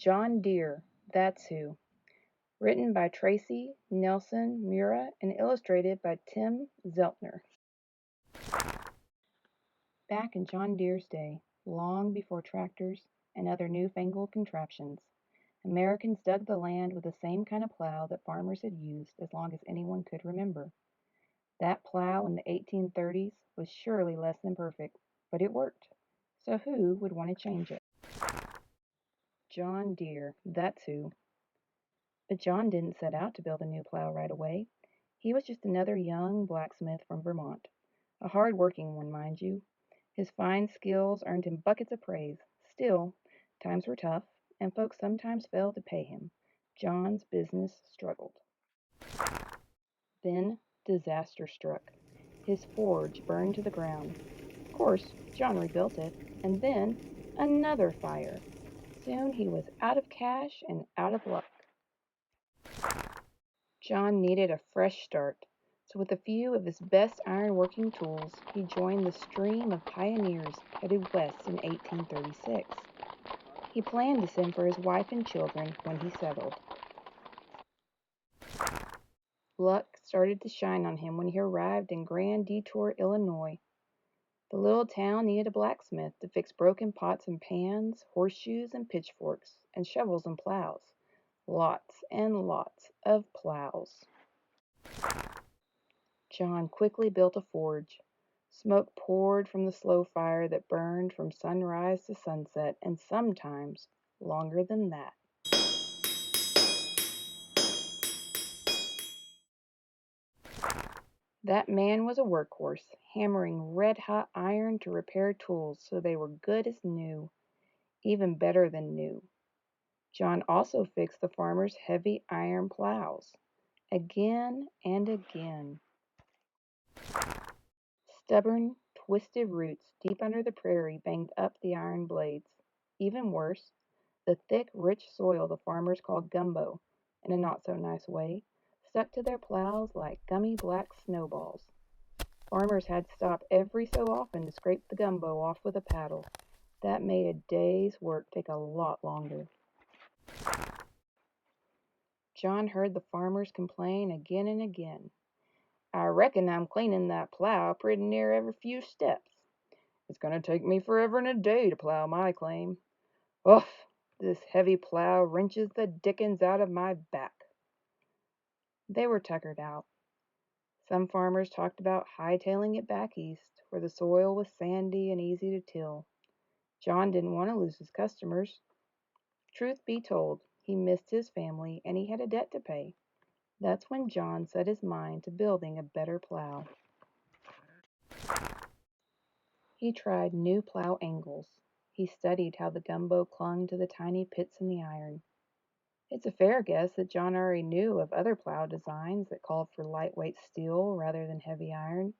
John Deere, That's Who. Written by Tracy Nelson Mura and illustrated by Tim Zeltner. Back in John Deere's day, long before tractors and other newfangled contraptions, Americans dug the land with the same kind of plow that farmers had used as long as anyone could remember. That plow in the 1830s was surely less than perfect, but it worked. So who would want to change it? John Deere, that's who. But John didn't set out to build a new plow right away. He was just another young blacksmith from Vermont. A hard-working one, mind you. His fine skills earned him buckets of praise. Still, times were tough, and folks sometimes failed to pay him. John's business struggled. Then disaster struck. His forge burned to the ground. Of course, John rebuilt it, and then another fire. Soon he was out of cash and out of luck. John needed a fresh start, so with a few of his best iron-working tools, he joined the stream of pioneers headed west in 1836. He planned to send for his wife and children when he settled. Luck started to shine on him when he arrived in Grand Detour, Illinois. The little town needed a blacksmith to fix broken pots and pans, horseshoes and pitchforks, and shovels and plows. Lots and lots of plows. John quickly built a forge. Smoke poured from the slow fire that burned from sunrise to sunset, and sometimes longer than that. That man was a workhorse, hammering red-hot iron to repair tools so they were good as new, even better than new. John also fixed the farmers' heavy iron plows, again and again. Stubborn, twisted roots deep under the prairie banged up the iron blades. Even worse, the thick, rich soil the farmers called gumbo, in a not-so-nice way, stuck to their plows like gummy black snowballs. Farmers had to stop every so often to scrape the gumbo off with a paddle. That made a day's work take a lot longer. John heard the farmers complain again and again. "I reckon I'm cleaning that plow pretty near every few steps. It's going to take me forever and a day to plow my claim. Oof, this heavy plow wrenches the dickens out of my back." They were tuckered out. Some farmers talked about hightailing it back east, where the soil was sandy and easy to till. John didn't want to lose his customers. Truth be told, he missed his family and he had a debt to pay. That's when John set his mind to building a better plow. He tried new plow angles. He studied how the gumbo clung to the tiny pits in the iron. It's a fair guess that John already knew of other plow designs that called for lightweight steel rather than heavy iron,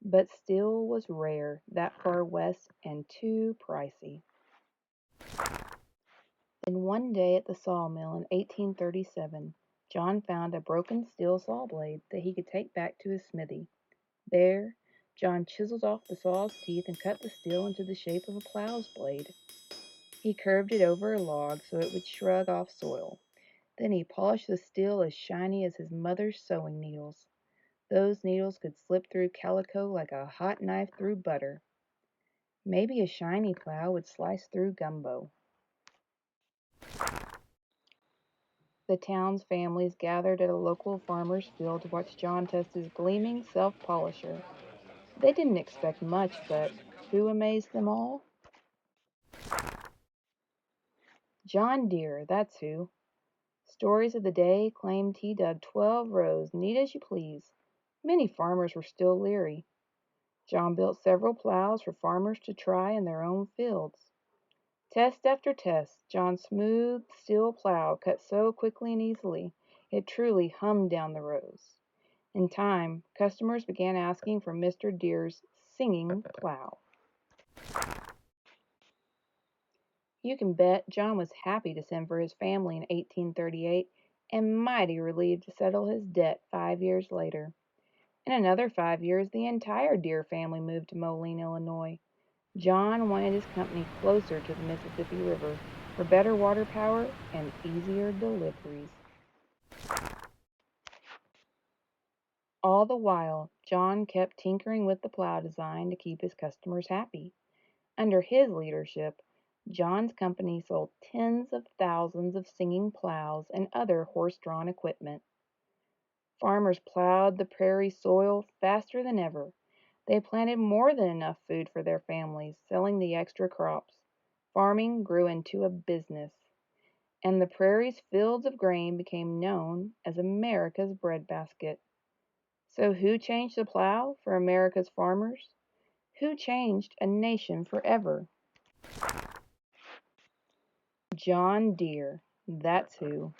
but steel was rare that far west and too pricey. Then one day at the sawmill in 1837, John found a broken steel saw blade that he could take back to his smithy. There, John chiseled off the saw's teeth and cut the steel into the shape of a plow's blade. He curved it over a log so it would shrug off soil. Then he polished the steel as shiny as his mother's sewing needles. Those needles could slip through calico like a hot knife through butter. Maybe a shiny plow would slice through gumbo. The town's families gathered at a local farmer's field to watch John test his gleaming self-polisher. They didn't expect much, but who amazed them all? John Deere, that's who. Stories of the day claimed he dug 12 rows, neat as you please. Many farmers were still leery. John built several plows for farmers to try in their own fields. Test after test, John's smooth steel plow cut so quickly and easily, it truly hummed down the rows. In time, customers began asking for Mr. Deere's singing plow. You can bet John was happy to send for his family in 1838 and mighty relieved to settle his debt 5 years later. In another 5 years, the entire Deere family moved to Moline, Illinois. John wanted his company closer to the Mississippi River. for better water power and easier deliveries. All the while, John kept tinkering with the plow design to keep his customers happy. Under his leadership, John's company sold tens of thousands of singing plows and other horse-drawn equipment. Farmers plowed the prairie soil faster than ever. They planted more than enough food for their families, selling the extra crops. Farming grew into a business, and the prairie's fields of grain became known as America's breadbasket. So who changed the plow for America's farmers? Who changed a nation forever? John Deere. That's who.